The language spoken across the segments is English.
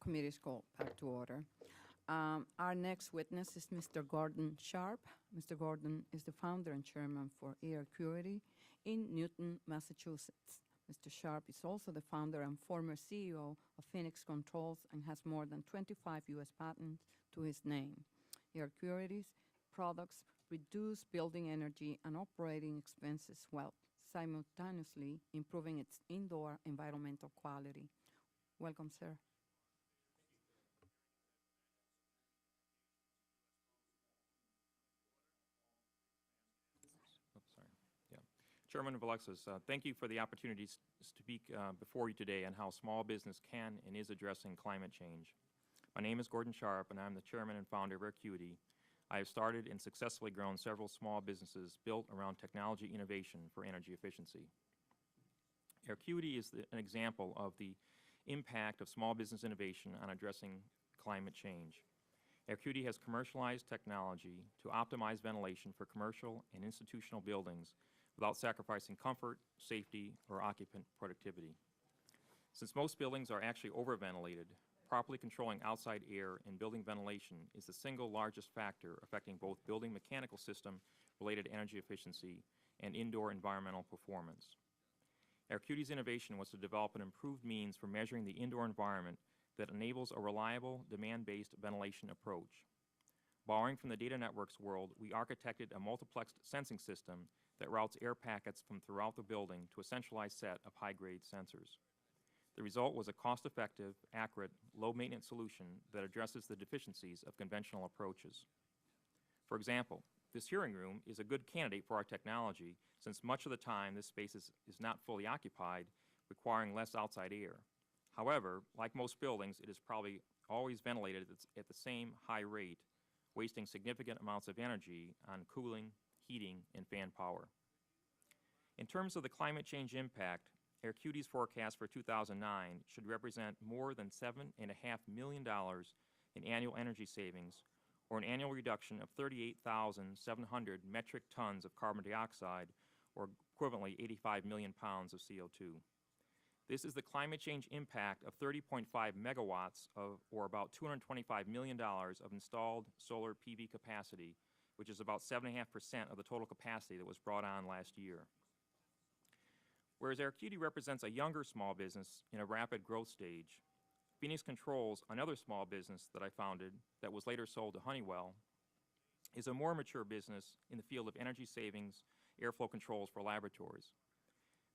committee is called back to order. Our next witness is Mr. Gordon Sharp. Mr. Gordon is the founder and chairman for Air Purity in Newton, Massachusetts. Mr. Sharp is also the founder and former CEO of Phoenix Controls and has more than 25 U.S. patents to his name. Air Purity's products reduce building energy and operating expenses while simultaneously improving its indoor environmental quality. Welcome, sir. Chairman of Alexis, thank you for the opportunity to speak before you today on how small business can and is addressing climate change. My name is Gordon Sharp, and I'm the chairman and founder of Aircuity. I have started and successfully grown several small businesses built around technology innovation for energy efficiency. Aircuity is an example of the impact of small business innovation on addressing climate change. Aircuity has commercialized technology to optimize ventilation for commercial and institutional buildings without sacrificing comfort, safety, or occupant productivity. Since most buildings are actually overventilated, properly controlling outside air and building ventilation is the single largest factor affecting both building mechanical system-related energy efficiency and indoor environmental performance. Aircuity's innovation was to develop an improved means for measuring the indoor environment that enables a reliable, demand-based ventilation approach. Borrowing from the data networks world, we architected a multiplexed sensing system that routes air packets from throughout the building to a centralized set of high-grade sensors. The result was a cost-effective, accurate, low-maintenance solution that addresses the deficiencies of conventional approaches. For example, this hearing room is a good candidate for our technology since much of the time this space is not fully occupied, requiring less outside air. However, like most buildings, it is probably always ventilated at the same high rate, wasting significant amounts of energy on cooling, heating, and fan power. In terms of the climate change impact, Aircuity's forecast for 2009 should represent more than $7.5 million in annual energy savings, or an annual reduction of 38,700 metric tons of carbon dioxide, or equivalently 85 million pounds of CO2. This is the climate change impact of 30.5 megawatts or about $225 million of installed solar PV capacity, which is about 7.5% of the total capacity that was brought on last year. Whereas Aircuity represents a younger small business in a rapid growth stage, Phoenix Controls, another small business that I founded that was later sold to Honeywell, is a more mature business in the field of energy savings, airflow controls for laboratories.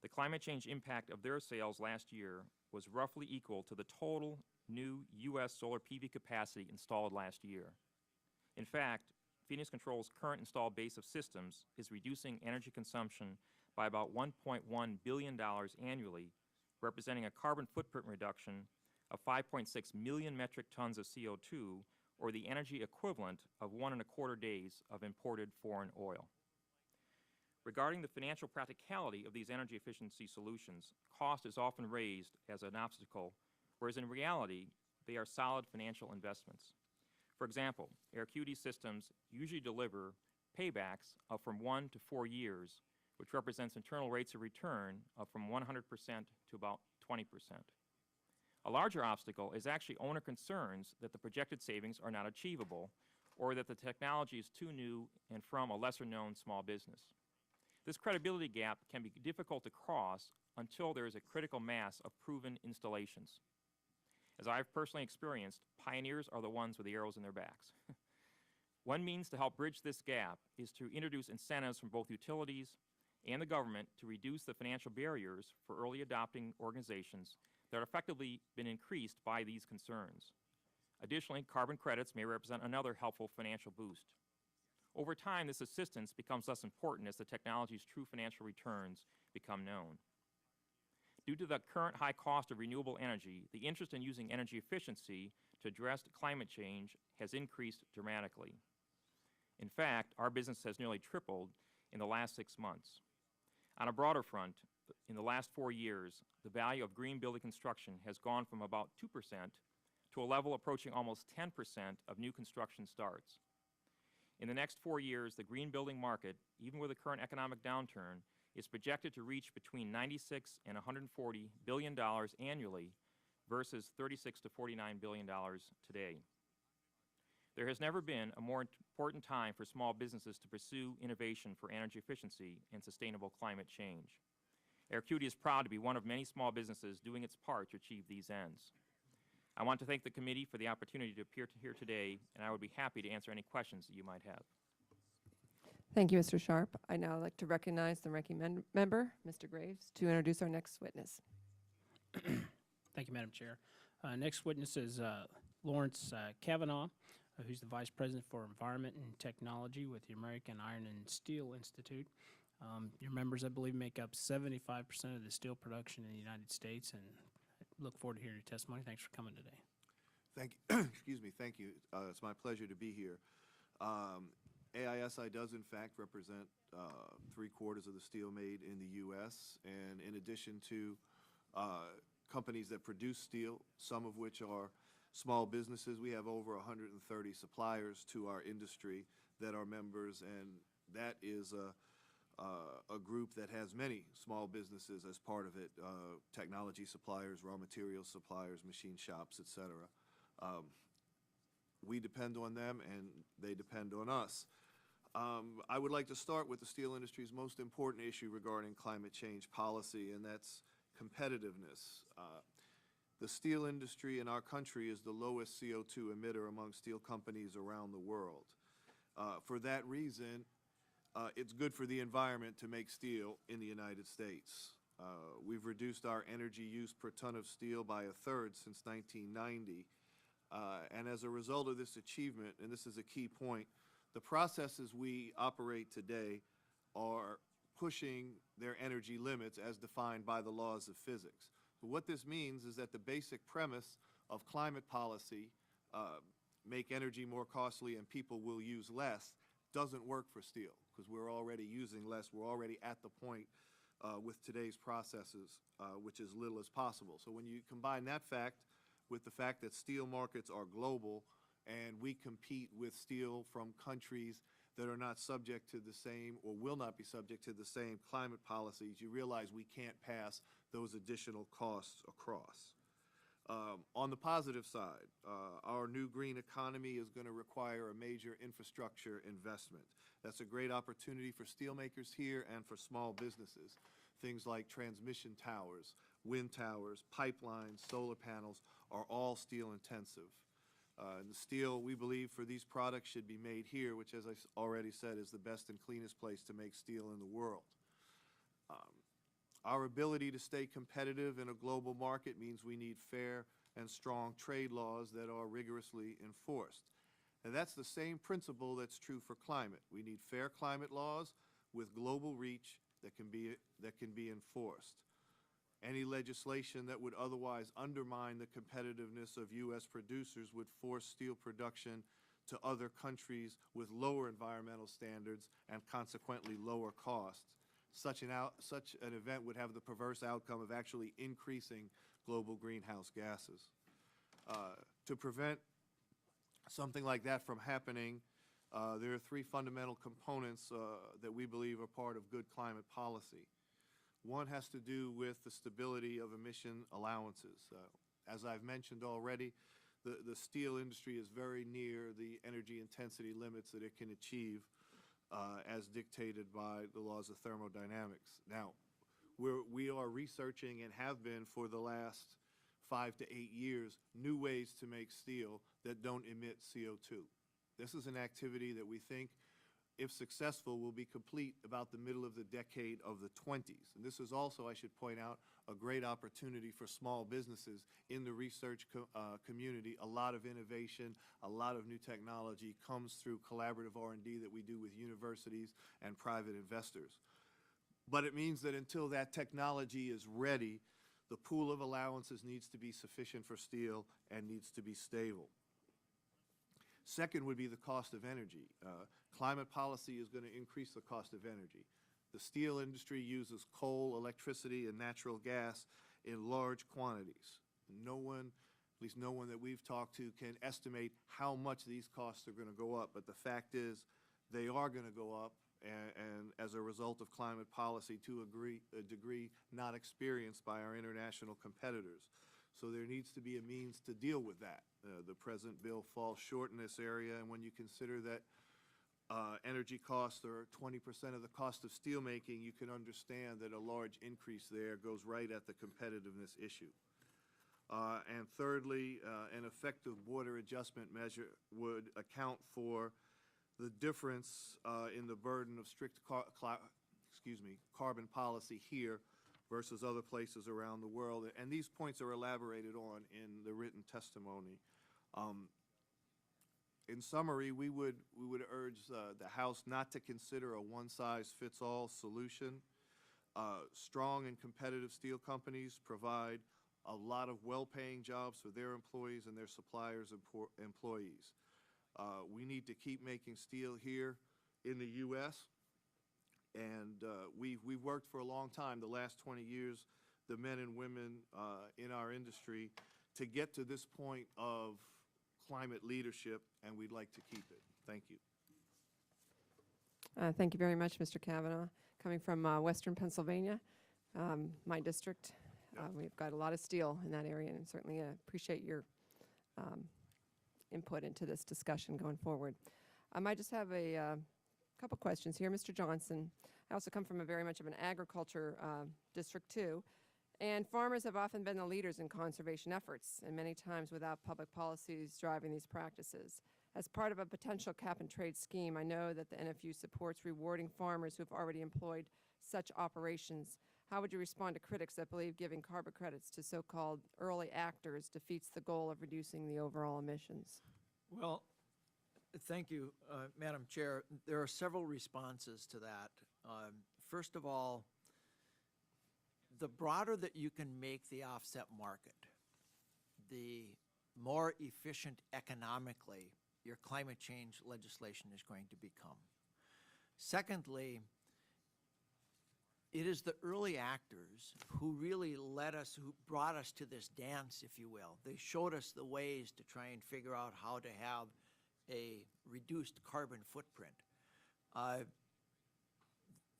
The climate change impact of their sales last year was roughly equal to the total new U.S. solar PV capacity installed last year. In fact, Phoenix Controls' current installed base of systems is reducing energy consumption by about $1.1 billion annually, representing a carbon footprint reduction of 5.6 million metric tons of CO2, or the energy equivalent of 1.25 days of imported foreign oil. Regarding the financial practicality of these energy efficiency solutions, cost is often raised as an obstacle, whereas in reality, they are solid financial investments. For example, Aircuity systems usually deliver paybacks of from 1 to 4 years, which represents internal rates of return of from 100% to about 20%. A larger obstacle is actually owner concerns that the projected savings are not achievable, or that the technology is too new and from a lesser-known small business. This credibility gap can be difficult to cross until there is a critical mass of proven installations. As I've personally experienced, pioneers are the ones with the arrows in their backs. One means to help bridge this gap is to introduce incentives from both utilities and the government to reduce the financial barriers for early adopting organizations that have effectively been increased by these concerns. Additionally, carbon credits may represent another helpful financial boost. Over time, this assistance becomes less important as the technology's true financial returns become known. Due to the current high cost of renewable energy, the interest in using energy efficiency to address climate change has increased dramatically. In fact, our business has nearly tripled in the last 6 months. On a broader front, in the last 4 years, the value of green building construction has gone from about 2% to a level approaching almost 10% of new construction starts. In the next 4 years, the green building market, even with the current economic downturn, is projected to reach between $96 and $140 billion annually, versus $36 to $49 billion today. There has never been a more important time for small businesses to pursue innovation for energy efficiency and sustainable climate change. Air Acuity is proud to be one of many small businesses doing its part to achieve these ends. I want to thank the committee for the opportunity to appear here today, and I would be happy to answer any questions that you might have. Thank you, Mr. Sharp. I now like to recognize the ranking member, Mr. Graves, to introduce our next witness. Thank you, Madam Chair. Next witness is Lawrence Kavanaugh, who's the Vice President for Environment and Technology with the American Iron and Steel Institute. Your members, I believe, make up 75% of the steel production in the United States, and I look forward to hearing your testimony. Thanks for coming today. Thank you. Excuse me. Thank you. It's my pleasure to be here. AISI does, in fact, represent 3/4 of the steel made in the U.S., and in addition to companies that produce steel, some of which are small businesses, we have over 130 suppliers to our industry that are members, and that is a group that has many small businesses as part of it, technology suppliers, raw material suppliers, machine shops, etc. We depend on them, and they depend on us. I would like to start with the steel industry's most important issue regarding climate change policy, and that's competitiveness. The steel industry in our country is the lowest CO2 emitter among steel companies around the world. For that reason, it's good for the environment to make steel in the United States. We've reduced our energy use per ton of steel by 1/3 since 1990. And as a result of this achievement, and this is a key point, the processes we operate today are pushing their energy limits as defined by the laws of physics. So what this means is that the basic premise of climate policy, make energy more costly and people will use less, doesn't work for steel, because we're already using less. We're already at the point with today's processes, which is little as possible. So when you combine that fact with the fact that steel markets are global and we compete with steel from countries that are not subject to the same or will not be subject to the same climate policies, you realize we can't pass those additional costs across. On the positive side, our new green economy is going to require a major infrastructure investment. That's a great opportunity for steelmakers here and for small businesses. Things like transmission towers, wind towers, pipelines, solar panels are all steel intensive. And the steel, we believe, for these products should be made here, which, as I already said, is the best and cleanest place to make steel in the world. Our ability to stay competitive in a global market means we need fair and strong trade laws that are rigorously enforced. And that's the same principle that's true for climate. We need fair climate laws with global reach that can be enforced. Any legislation that would otherwise undermine the competitiveness of U.S. producers would force steel production to other countries with lower environmental standards and consequently lower costs. Such an event would have the perverse outcome of actually increasing global greenhouse gases. To prevent something like that from happening, there are 3 fundamental components that we believe are part of good climate policy. One has to do with the stability of emission allowances. As I've mentioned already, the steel industry is very near the energy intensity limits that it can achieve as dictated by the laws of thermodynamics. Now, we are researching and have been for the last 5 to 8 years new ways to make steel that don't emit CO2. This is an activity that we think, if successful, will be complete about the middle of the decade of the 20s. And this is also, I should point out, a great opportunity for small businesses in the research community. A lot of innovation, a lot of new technology comes through collaborative R&D that we do with universities and private investors. But it means that until that technology is ready, the pool of allowances needs to be sufficient for steel and needs to be stable. Second would be the cost of energy. Climate policy is going to increase the cost of energy. The steel industry uses coal, electricity, and natural gas in large quantities. No one, at least no one that we've talked to, can estimate how much these costs are going to go up. But the fact is, they are going to go up, and as a result of climate policy to a degree not experienced by our international competitors. So there needs to be a means to deal with that. The present bill falls short in this area, and when you consider that energy costs are 20% of the cost of steelmaking, you can understand that a large increase there goes right at the competitiveness issue. And thirdly, an effective border adjustment measure would account for the difference in the burden of strict carbon policy here versus other places around the world. And these points are elaborated on in the written testimony. In summary, we would urge the House not to consider a one-size-fits-all solution. Strong and competitive steel companies provide a lot of well-paying jobs for their employees and their suppliers and employees. We need to keep making steel here in the U.S., and we've worked for a long time, the last 20 years, the men and women in our industry, to get to this point of climate leadership, and we'd like to keep it. Thank you. Thank you very much, Mr. Kavanaugh. Coming from Western Pennsylvania, my district, we've got a lot of steel in that area, and certainly appreciate your input into this discussion going forward. I just have a couple questions here. Mr. Johnson, I also come from a very much of an agriculture district too, and farmers have often been the leaders in conservation efforts, and many times without public policies driving these practices. As part of a potential cap-and-trade scheme, I know that the NFU supports rewarding farmers who have already employed such operations. How would you respond to critics that believe giving carbon credits to so-called early actors defeats the goal of reducing the overall emissions? Well, thank you, Madam Chair. There are several responses to that. First of all, the broader that you can make the offset market, the more efficient economically your climate change legislation is going to become. Secondly, it is the early actors who really who brought us to this dance, if you will. They showed us the ways to try and figure out how to have a reduced carbon footprint.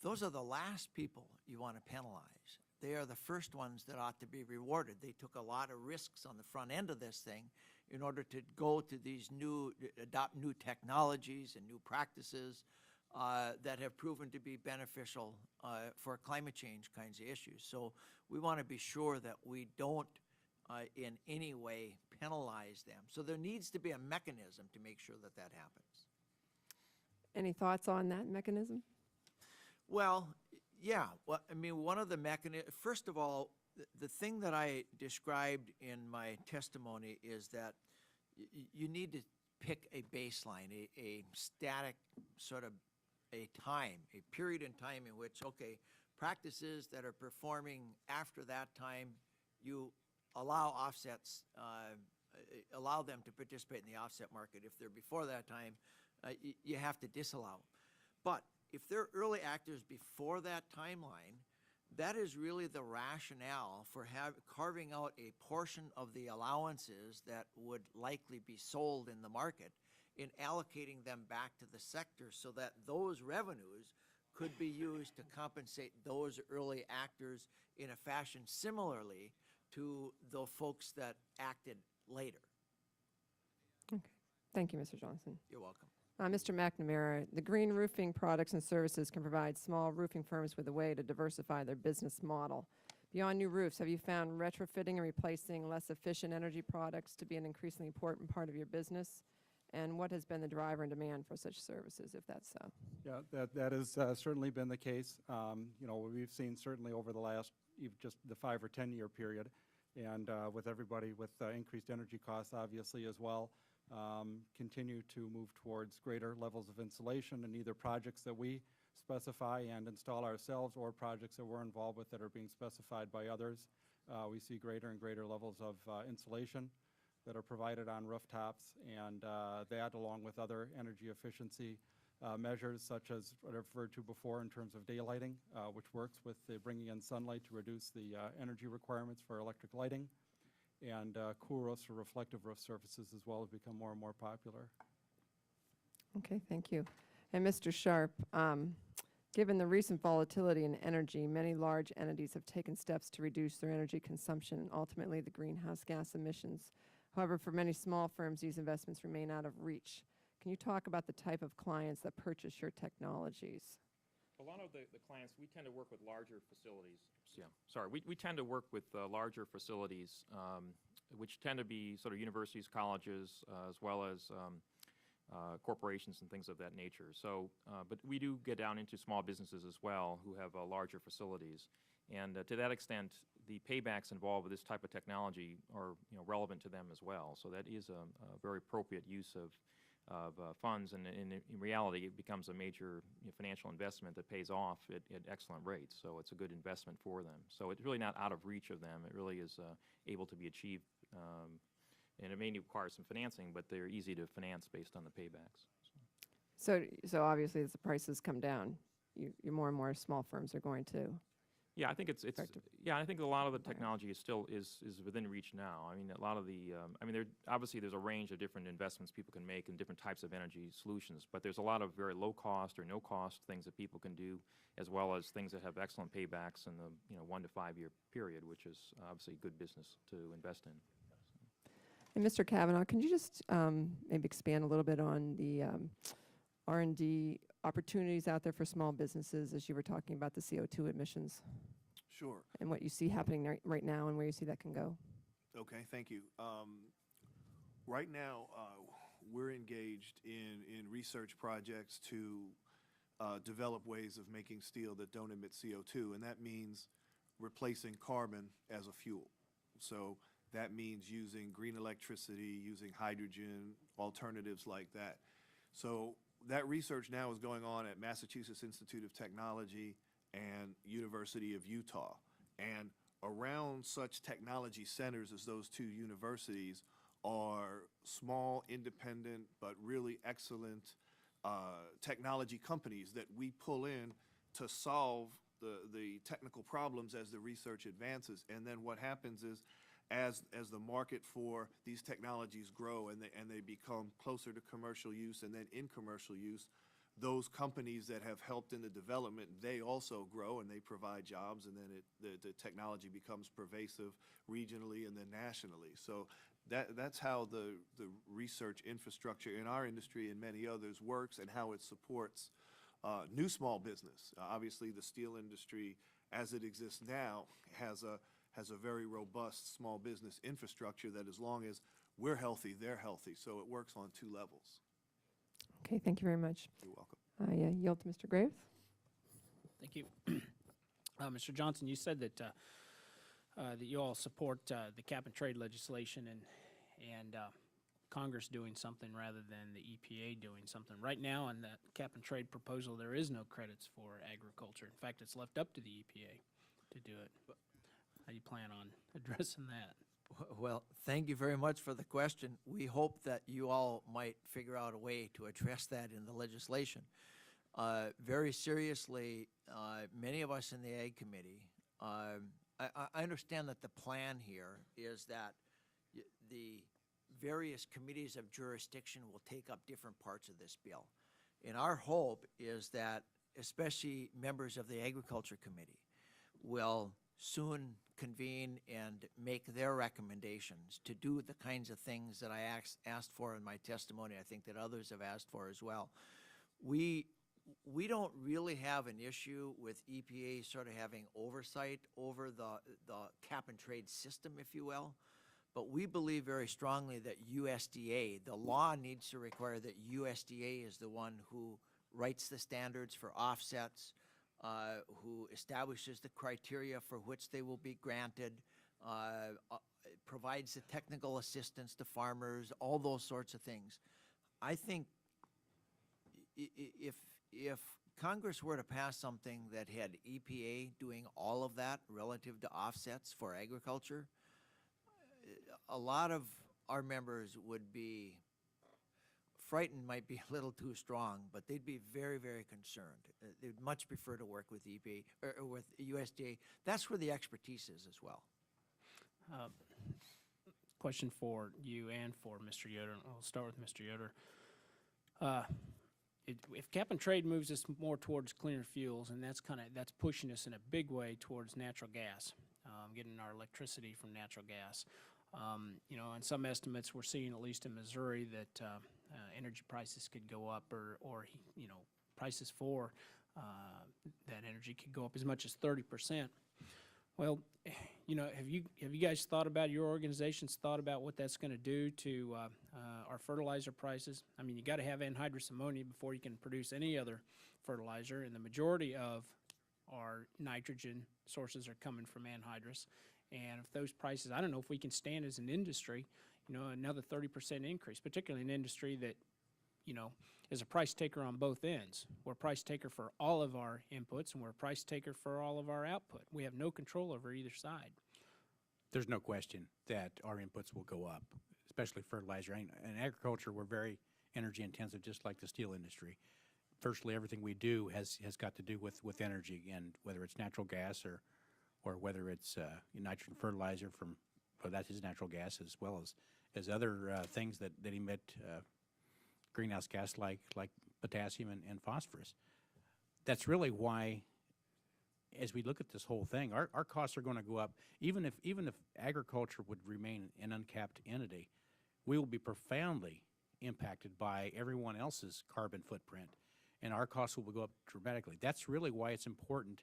Those are the last people you want to penalize. They are the first ones that ought to be rewarded. They took a lot of risks on the front end of this thing in order to go to these adopt new technologies and new practices that have proven to be beneficial for climate change kinds of issues. So we want to be sure that we don't in any way penalize them. So there needs to be a mechanism to make sure that that happens. Any thoughts on that mechanism? Well, yeah. Well, I mean, one of the mechanisms, first of all, the thing that I described in my testimony is that you need to pick a baseline, a static sort of a period in time in which, okay, practices that are performing after that time, you allow offsets, allow them to participate in the offset market. If they're before that time, you have to disallow. But if they're early actors before that timeline, that is really the rationale for carving out a portion of the allowances that would likely be sold in the market in allocating them back to the sector so that those revenues could be used to compensate those early actors in a fashion similarly to the folks that acted later. Okay. Thank you, Mr. Johnson. You're welcome. Mr. McNamara, the green roofing products and services can provide small roofing firms with a way to diversify their business model. Beyond new roofs, have you found retrofitting and replacing less efficient energy products to be an increasingly important part of your business? And what has been the driver in demand for such services, if that's so? Yeah, that has certainly been the case. You know, we've seen certainly over the last just the 5 or 10 year period, and with everybody with increased energy costs, obviously as well. Continue to move towards greater levels of insulation in either projects that we specify and install ourselves or projects that we're involved with that are being specified by others. We see greater and greater levels of insulation that are provided on rooftops, and that along with other energy efficiency measures such as what I've referred to before in terms of daylighting, which works with bringing in sunlight to reduce the energy requirements for electric lighting. And cool roofs or reflective roof surfaces as well have become more and more popular. Okay, thank you. And Mr. Sharp, Given the recent volatility in energy, many large entities have taken steps to reduce their energy consumption and ultimately the greenhouse gas emissions. However, for many small firms, these investments remain out of reach. Can you talk about the type of clients that purchase your technologies? A lot of the clients, we tend to work with larger facilities. Yeah, sorry. We tend to work with larger facilities, which tend to be sort of universities, colleges, as well as corporations and things of that nature. So, but we do get down into small businesses as well who have larger facilities. And to that extent, the paybacks involved with this type of technology are relevant to them as well. So that is a very appropriate use of funds, and in reality, it becomes a major financial investment that pays off at excellent rates. So it's a good investment for them. So it's really not out of reach of them. It really is able to be achieved, and it may require some financing, but they're easy to finance based on the paybacks. So obviously, as the prices come down, more and more small firms are going to. Yeah, I think it's yeah, I think a lot of the technology is still is within reach now. I mean, a lot of the obviously there's a range of different investments people can make in different types of energy solutions, but there's a lot of very low cost or no cost things that people can do, as well as things that have excellent paybacks in the 1 to 5 year period, which is obviously good business to invest in. And Mr. Kavanaugh, can you just maybe expand a little bit on the R&D opportunities out there for small businesses as you were talking about the CO2 emissions? Sure. And what you see happening right now and where you see that can go? Okay, thank you. Right now, we're engaged in research projects to develop ways of making steel that don't emit CO2, and that means replacing carbon as a fuel. So that means using green electricity, using hydrogen, alternatives like that. So that research now is going on at Massachusetts Institute of Technology and University of Utah. And around such technology centers as those two universities are small, independent, but really excellent technology companies that we pull in to solve the technical problems as the research advances. And then what happens is, as the market for these technologies grow and they become closer to commercial use and then in commercial use, those companies that have helped in the development, they also grow and they provide jobs, and then the technology becomes pervasive regionally and then nationally. So that's how the research infrastructure in our industry and many others works, and how it supports new small business. Obviously, the steel industry, as it exists now, has a very robust small business infrastructure that, as long as we're healthy, they're healthy. So it works on two levels. Okay, thank you very much. You're welcome. I yield to Mr. Graves. Thank you. Mr. Johnson, you said that that you all support the cap and trade legislation and Congress doing something rather than the EPA doing something. Right now, in that cap and trade proposal, there is no credits for agriculture. In fact, it's left up to the EPA to do it. How do you plan on addressing that? Well, thank you very much for the question. We hope that you all might figure out a way to address that in the legislation. Very seriously, many of us in the Ag Committee, I understand that the plan here is that the various committees of jurisdiction will take up different parts of this bill. And our hope is that especially members of the Agriculture Committee will soon convene and make their recommendations to do the kinds of things that I asked for in my testimony. I think that others have asked for as well. We don't really have an issue with EPA sort of having oversight over the cap and trade system, if you will, but we believe very strongly that USDA, the law needs to require that USDA is the one who writes the standards for offsets, who establishes the criteria for which they will be granted, provides the technical assistance to farmers, all those sorts of things. I think if Congress were to pass something that had EPA doing all of that relative to offsets for agriculture, a lot of our members would be frightened, might be a little too strong, but they'd be very, very concerned. They'd much prefer to work with EPA or with USDA. That's where the expertise is as well. Question for you and for Mr. Yoder. I'll start with Mr. Yoder. if cap and trade moves us more towards cleaner fuels, and that's pushing us in a big way towards natural gas, getting our electricity from natural gas. You know, in some estimates, we're seeing, at least in Missouri, that energy prices could go up, or you know, prices for that energy could go up as much as 30%. Well, you know, have you guys thought about, your organizations thought about what that's going to do to our fertilizer prices? I mean, you got to have anhydrous ammonia before you can produce any other fertilizer, and the majority of our nitrogen sources are coming from anhydrous. And if those prices, I don't know if we can stand as an industry, you know, another 30% increase, particularly an industry that, you know, is a price taker on both ends. We're a price taker for all of our inputs, and we're a price taker for all of our output. We have no control over either side. There's no question that our inputs will go up, especially fertilizer. In agriculture, we're very energy intensive, just like the steel industry. Virtually everything we do has got to do with energy, and whether it's natural gas or whether it's nitrogen fertilizer from, well, that is natural gas, as well as other things that emit greenhouse gas like potassium and phosphorus. That's really why, as we look at this whole thing, our costs are going to go up. Even if agriculture would remain an uncapped entity, we will be profoundly impacted by everyone else's carbon footprint, and our costs will go up dramatically. That's really why it's important,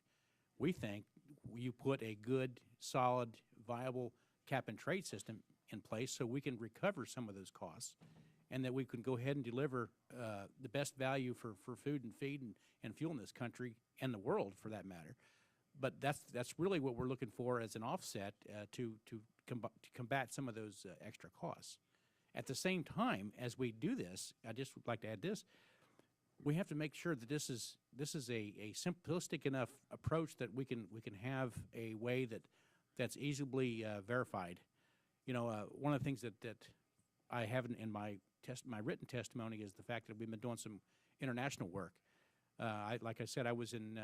we think, you put a good, solid, viable cap and trade system in place so we can recover some of those costs, and that we can go ahead and deliver the best value for food and feed and fuel in this country and the world, for that matter. But that's really what we're looking for as an offset to combat some of those extra costs. At the same time, as we do this, I just would like to add this: we have to make sure that this is a simplistic enough approach that we can have a way that's easily verified. You know, one of the things that I have in my written testimony is the fact that we've been doing some international work. Like I said, I was in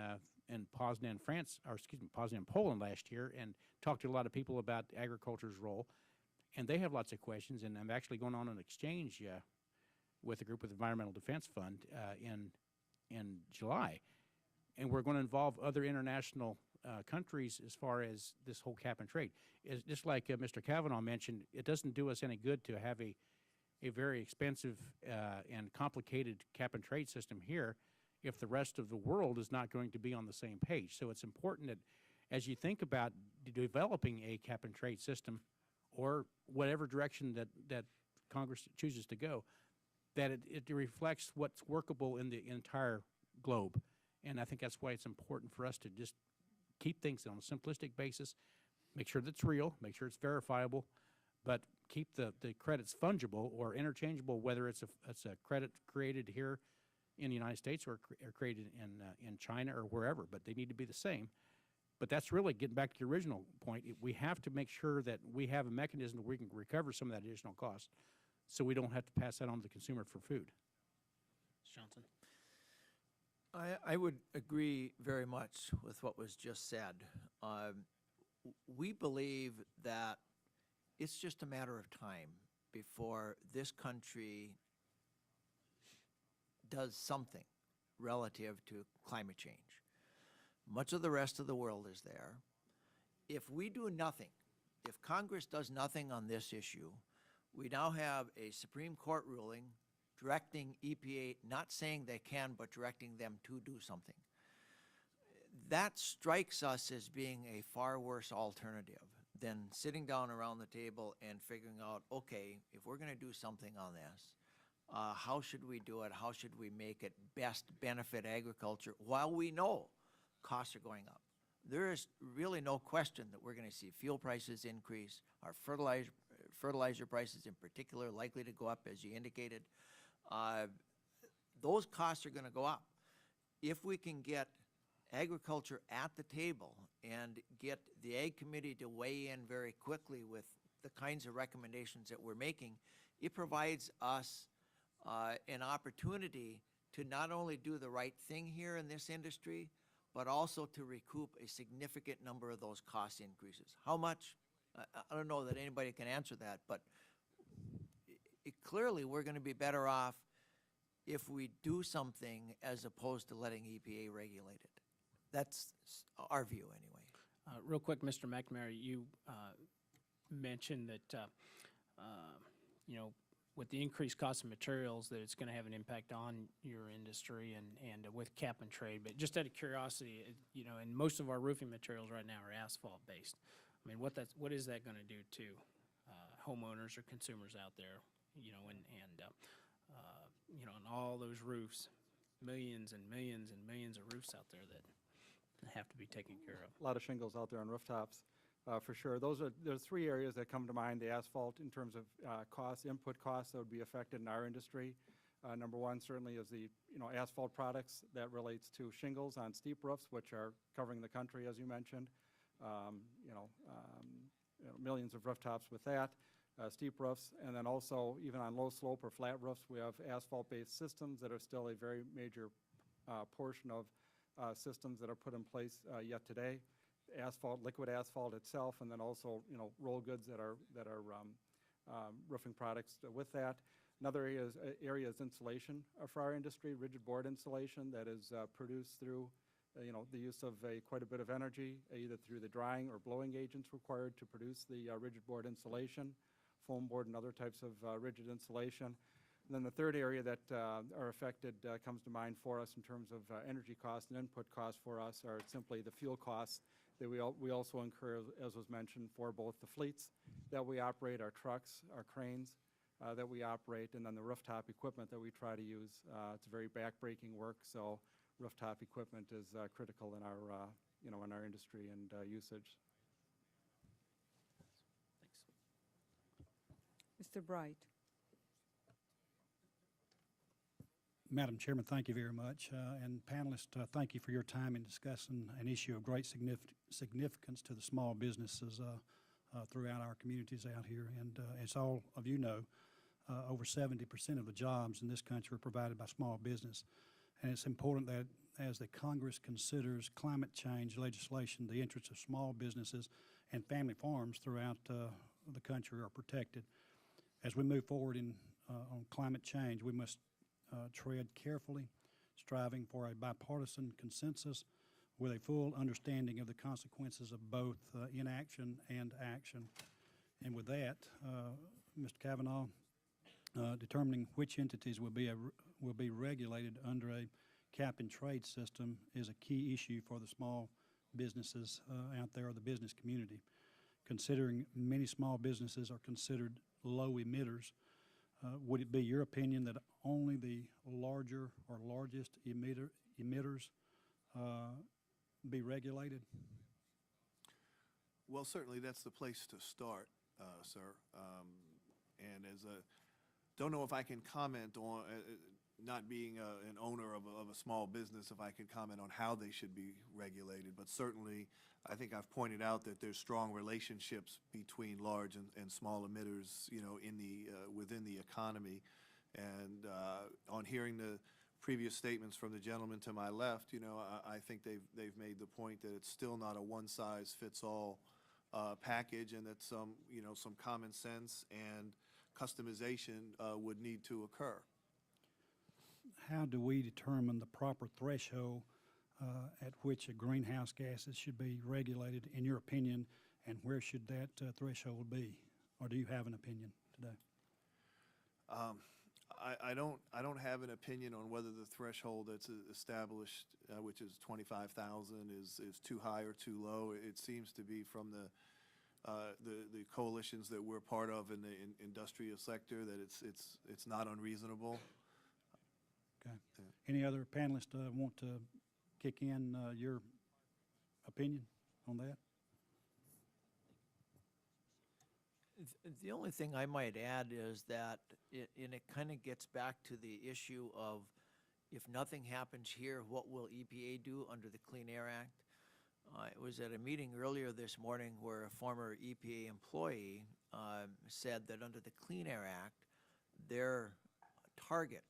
Poznan, France, or excuse me, Poznan, Poland last year, and talked to a lot of people about agriculture's role, and they have lots of questions. And I'm actually going on an exchange with a group with the Environmental Defense Fund in July, and we're going to involve other international countries as far as this whole cap and trade. It's just like Mr. Kavanaugh mentioned, it doesn't do us any good to have a very expensive and complicated cap and trade system here if the rest of the world is not going to be on the same page. So it's important that, as you think about developing a cap and trade system, or whatever direction that Congress chooses to go, that it reflects what's workable in the entire globe. And I think that's why it's important for us to just keep things on a simplistic basis, make sure that's real, make sure it's verifiable, but keep the credits fungible or interchangeable, whether it's a credit created here in the United States or created in China or wherever, but they need to be the same. But that's really getting back to your original point. We have to make sure that we have a mechanism where we can recover some of that additional cost, so we don't have to pass that on to the consumer for food. Mr. Johnson. I would agree very much with what was just said. We believe that it's just a matter of time before this country does something relative to climate change. Much of the rest of the world is there. If we do nothing, if Congress does nothing on this issue, we now have a Supreme Court ruling directing EPA, not saying they can, but directing them to do something. That strikes us as being a far worse alternative than sitting down around the table and figuring out, okay, if we're going to do something on this, how should we do it? How should we make it best benefit agriculture while we know costs are going up? There is really no question that we're going to see fuel prices increase, our fertilizer prices in particular likely to go up, as you indicated. Those costs are going to go up. If we can get agriculture at the table and get the Ag Committee to weigh in very quickly with the kinds of recommendations that we're making, it provides us an opportunity to not only do the right thing here in this industry, but also to recoup a significant number of those cost increases. How much? I don't know that anybody can answer that, but clearly we're going to be better off if we do something as opposed to letting EPA regulate it. That's our view, anyway. Real quick, Mr. McNamara, you mentioned that, you know, with the increased cost of materials, that it's going to have an impact on your industry and with cap and trade. But just out of curiosity, you know, and most of our roofing materials right now are asphalt-based. I mean, what is that going to do to homeowners or consumers out there, you know, and you know, on all those roofs, millions and millions and millions of roofs out there that have to be taken care of. A lot of shingles out there on rooftops, for sure. There's three areas that come to mind. The asphalt, in terms of costs, input costs that would be affected in our industry. Number one certainly is the asphalt products. That relates to shingles on steep roofs, which are covering the country, as you mentioned. Millions of rooftops with that. Steep roofs, and then also even on low slope or flat roofs, we have asphalt-based systems that are still a very major portion of systems that are put in place yet today. Asphalt, liquid asphalt itself, and then also roll goods that are roofing products with that. Another area is insulation for our industry, rigid board insulation that is produced through the use of quite a bit of energy, either through the drying or blowing agents required to produce the rigid board insulation, foam board and other types of rigid insulation. And then the third area that are affected comes to mind for us in terms of energy costs and input costs for us are simply the fuel costs that we also incur, as was mentioned, for both the fleets that we operate, our trucks, our cranes that we operate, and then the rooftop equipment that we try to use. It's very back-breaking work, so rooftop equipment is critical in our in our industry and usage. Mr. Bright. Madam Chairman, thank you very much. And panelists, thank you for your time in discussing an issue of great significance to the small businesses throughout our communities out here. And as all of you know, over 70% of the jobs in this country are provided by small business. And it's important that as the Congress considers climate change legislation, the interests of small businesses and family farms throughout the country are protected. As we move forward on climate change, we must tread carefully, striving for a bipartisan consensus with a full understanding of the consequences of both inaction and action. And with that, Mr. Kavanaugh, determining which entities will be regulated under a cap and trade system is a key issue for the small businesses out there, or the business community. Considering many small businesses are considered low emitters, would it be your opinion that only the larger or largest emitters be regulated? Well, certainly that's the place to start, sir. And don't know if I can comment on, not being an owner of a small business, if I can comment on how they should be regulated. But certainly, I think I've pointed out that there's strong relationships between large and small emitters, within the economy. And on hearing the previous statements from the gentleman to my left, I think they've made the point that it's still not a one-size-fits-all package, and that some common sense and customization would need to occur. How do we determine the proper threshold at which greenhouse gases should be regulated, in your opinion, and where should that threshold be? Or do you have an opinion today? I don't have an opinion on whether the threshold that's established, which is 25,000, is too high or too low. It seems to be from the coalitions that we're part of in the industrial sector that it's not unreasonable. Okay. Yeah. Any other panelists want to kick in your opinion on that? The only thing I might add is that it kind of gets back to the issue of, if nothing happens here, what will EPA do under the Clean Air Act? I was at a meeting earlier this morning where a former EPA employee said that under the Clean Air Act, their target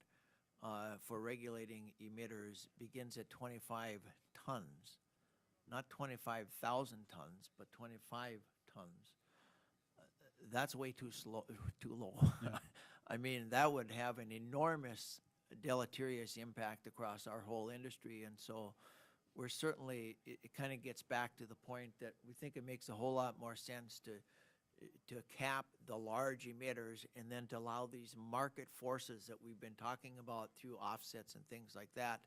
for regulating emitters begins at 25 tons, not 25,000 tons, but 25 tons. That's way too low. Yeah. I mean, that would have an enormous deleterious impact across our whole industry. And so we're certainly, it kind of gets back to the point that we think it makes a whole lot more sense to cap the large emitters and then to allow these market forces that we've been talking about through offsets and things like that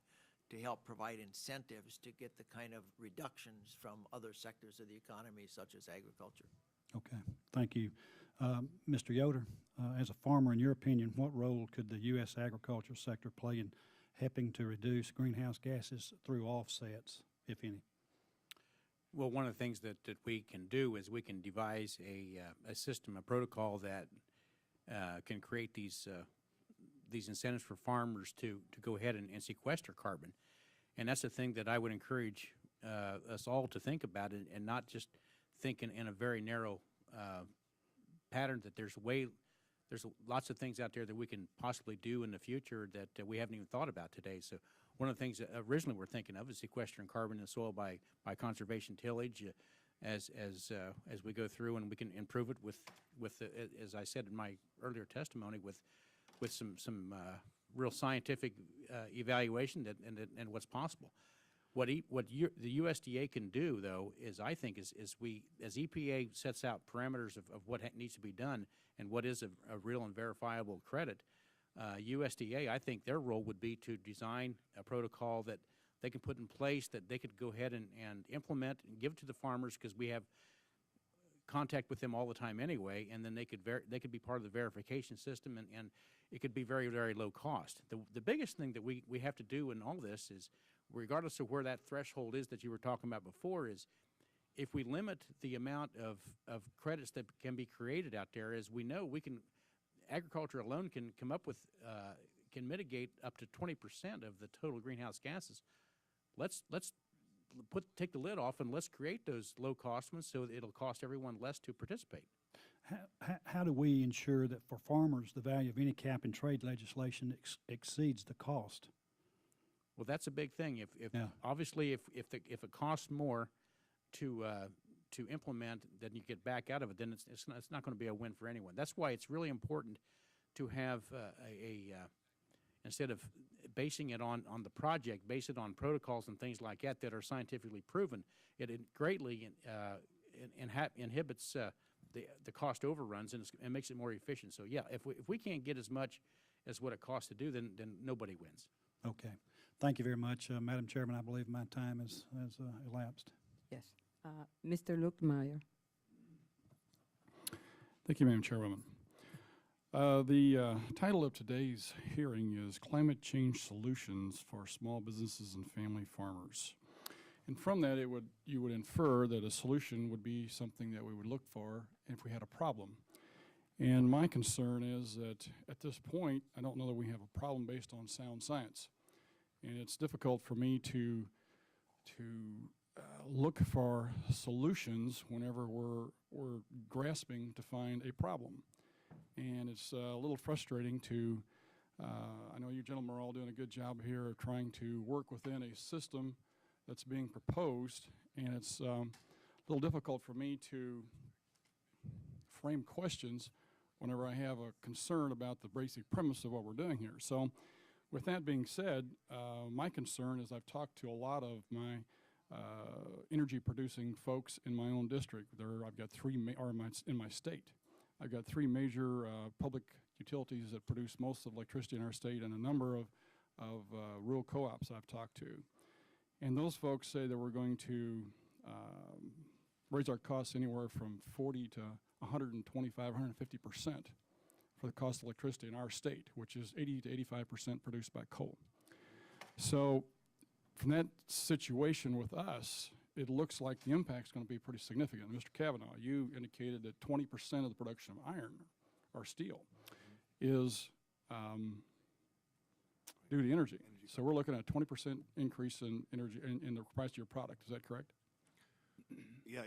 to help provide incentives to get the kind of reductions from other sectors of the economy, such as agriculture. Okay, thank you. Mr. Yoder, as a farmer, in your opinion, what role could the U.S. agriculture sector play in helping to reduce greenhouse gases through offsets, if any? Well, one of the things that we can do is we can devise a system, a protocol that can create these incentives for farmers to go ahead and sequester carbon. And that's the thing that I would encourage us all to think about it, and not just think in a very narrow pattern, that there's lots of things out there that we can possibly do in the future that we haven't even thought about today. So one of the things that originally we're thinking of is sequestering carbon in the soil by conservation tillage as we go through, and we can improve it with the, as I said in my earlier testimony, with some real scientific evaluation and what's possible. What the USDA can do, though, is I think is as EPA sets out parameters of what needs to be done and what is a real and verifiable credit, USDA, I think their role would be to design a protocol that they can put in place, that they could go ahead and implement and give to the farmers, because we have contact with them all the time anyway, and then they could be part of the verification system, and it could be very, very low cost. The biggest thing that we have to do in all this is, regardless of where that threshold is that you were talking about before, is if we limit the amount of credits that can be created out there, as we know, agriculture alone can come up with, can mitigate up to 20% of the total greenhouse gases. Let's take the lid off and let's create those low cost ones so that it'll cost everyone less to participate. How do we ensure that for farmers the value of any cap and trade legislation exceeds the cost? Well, that's a big thing. Obviously if it costs more to implement than you get back out of it, then it's not going to be a win for anyone. That's why it's really important to have instead of basing it on the project, base it on protocols and things like that are scientifically proven. It greatly inhibits the cost overruns and makes it more efficient. So yeah, if we can't get as much as what it costs to do, then nobody wins. Okay. Thank you very much, Madam Chairman. I believe my time has elapsed. Yes. Mr. Luckmeyer. Thank you, Madam Chairwoman. The title of today's hearing is Climate Change Solutions for Small Businesses and Family Farmers. And from that, you would infer that a solution would be something that we would look for if we had a problem. And my concern is that at this point, I don't know that we have a problem based on sound science. And it's difficult for me to look for solutions whenever we're grasping to find a problem. And it's a little frustrating to, I know you gentlemen are all doing a good job here of trying to work within a system that's being proposed, and it's a little difficult for me to frame questions whenever I have a concern about the basic premise of what we're doing here. So with that being said, my concern is I've talked to a lot of my energy producing folks in my own district. I've got in my state. I've got three major public utilities that produce most of the electricity in our state, and a number of rural co-ops I've talked to. And those folks say that we're going to raise our costs anywhere from 40 to 125, 150% for the cost of electricity in our state, which is 80 to 85% produced by coal. So from that situation with us, it looks like the impact is going to be pretty significant. Mr. Kavanaugh, you indicated that 20% of the production of iron or steel is due to energy. So we're looking at a 20% increase in energy in the price of your product. Is that correct? Yeah,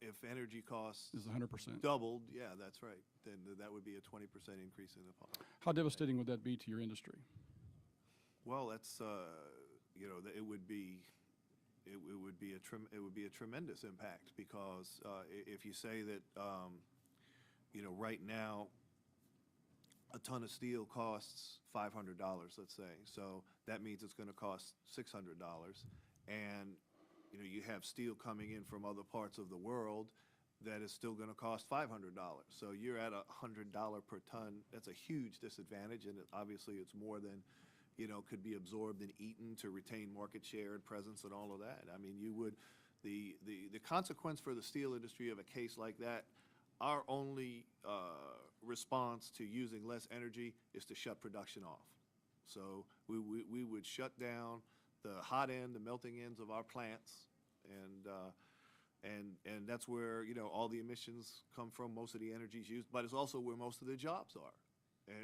if energy costs Is 100%. doubled, yeah, that's right. Then that would be a 20% increase in the cost. How devastating would that be to your industry? Well, that's it would be a tremendous impact, because if you say that right now a ton of steel costs $500, let's say. So that means it's going to cost $600. And, you know, you have steel coming in from other parts of the world that is still going to cost $500. So you're at $100 per ton. That's a huge disadvantage, and obviously it's more than, you know, could be absorbed and eaten to retain market share and presence and all of that. I mean, you would, the consequence for the steel industry of a case like that, our only response to using less energy is to shut production off. So we would shut down the hot end, the melting ends of our plants, and that's where, you know, all the emissions come from. Most of the energy is used, but it's also where most of the jobs are.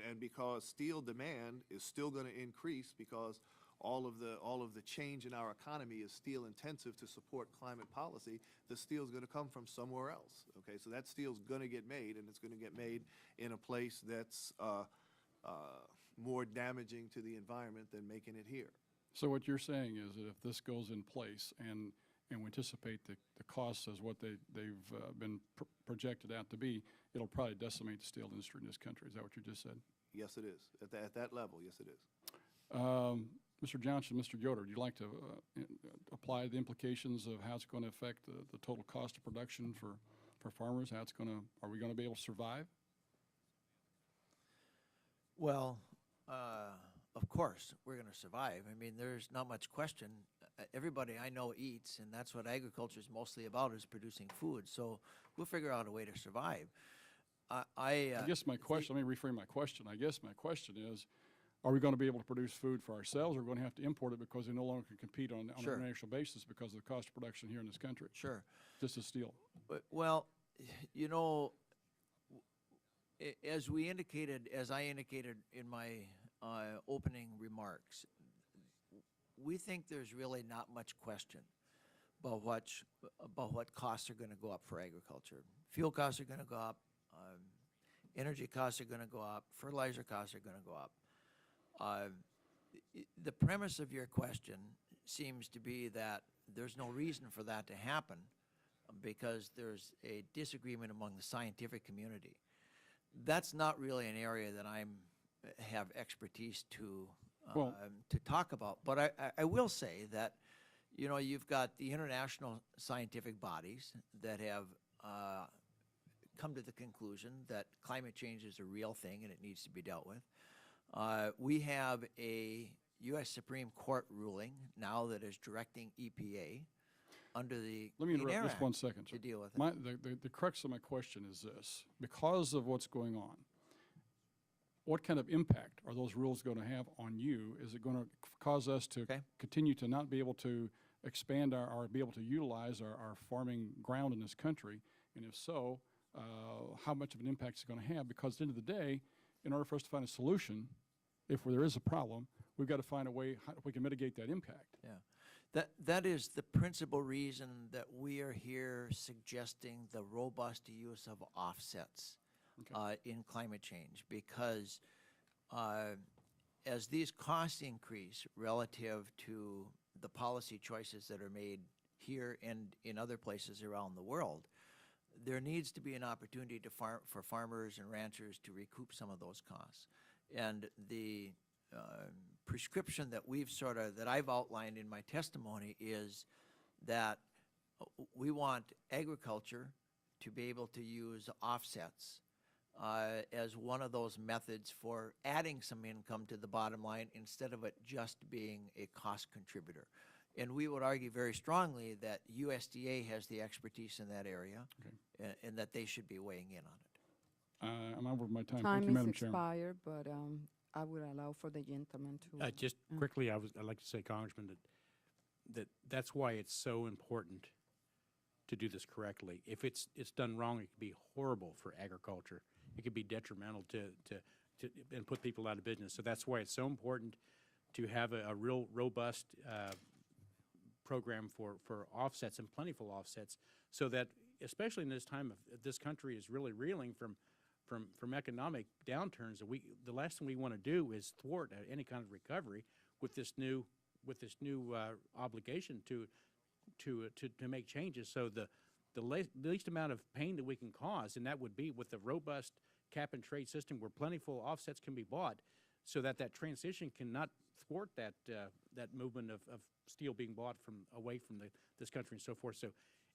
And because steel demand is still going to increase because all of the change in our economy is steel intensive to support climate policy, the steel is going to come from somewhere else. Okay, so that steel is going to get made, and it's going to get made in a place that's more damaging to the environment than making it here. So what you're saying is that if this goes in place and we anticipate the costs as what they've been projected out to be, it'll probably decimate the steel industry in this country. Is that what you just said? Yes, it is. At that level, yes, it is. Mr. Johnson, Mr. Yoder, would you like to apply the implications of how it's going to affect the total cost of production for farmers? How it's going to, are we going to be able to survive? Well, of course, we're going to survive. I mean, there's not much question. Everybody I know eats, and that's what agriculture is mostly about, is producing food. So we'll figure out a way to survive. I guess my question, let me reframe my question. I guess my question is, are we going to be able to produce food for ourselves, or are we going to have to import it because we no longer can compete on Sure. an international basis because of the cost of production here in this country? Sure. Just as steel. Well, you know, as I indicated in my opening remarks, we think there's really not much question about what costs are going to go up for agriculture. Fuel costs are going to go up. Energy costs are going to go up. Fertilizer costs are going to go up. The premise of your question seems to be that there's no reason for that to happen because there's a disagreement among the scientific community. That's not really an area that I have expertise to talk about. But I will say that, you know, you've got the international scientific bodies that have come to the conclusion that climate change is a real thing and it needs to be dealt with. We have a U.S. Supreme Court ruling now that is directing EPA under the Let me Clean Air interrupt just Act 1 second, sir. to deal with it. The crux of my question is this. Because of what's going on, what kind of impact are those rules going to have on you? Is it going to cause us to continue to not be able to expand or be able to utilize our farming ground in this country? And if so, how much of an impact is it going to have? Because at the end of the day, in order for us to find a solution, if there is a problem, we've got to find a way how we can mitigate that impact. Yeah, that is the principal reason that we are here suggesting the robust use of offsets in climate change, because as these costs increase relative to the policy choices that are made here and in other places around the world, there needs to be an opportunity for farmers and ranchers to recoup some of those costs. And the prescription that that I've outlined in my testimony is that we want agriculture to be able to use offsets as one of those methods for adding some income to the bottom line instead of it just being a cost contributor. And we would argue very strongly that USDA has the expertise in that area, and that they should be weighing in on it. I'm over my time. Thank Time you, is Madam Chairman. expired, but I would allow for the gentleman to. Just quickly, I'd like to say, Congressman, that's why it's so important to do this correctly. If it's done wrong, it could be horrible for agriculture. It could be detrimental to and put people out of business. So that's why it's so important to have a real robust program for offsets and plentiful offsets, so that, especially in this time of this country is really reeling from economic downturns, that the last thing we want to do is thwart any kind of recovery with this new obligation to make changes. So the least amount of pain that we can cause, and that would be with a robust cap and trade system where plentiful offsets can be bought, so that that transition cannot thwart that that movement of steel being bought from away from this country and so forth. So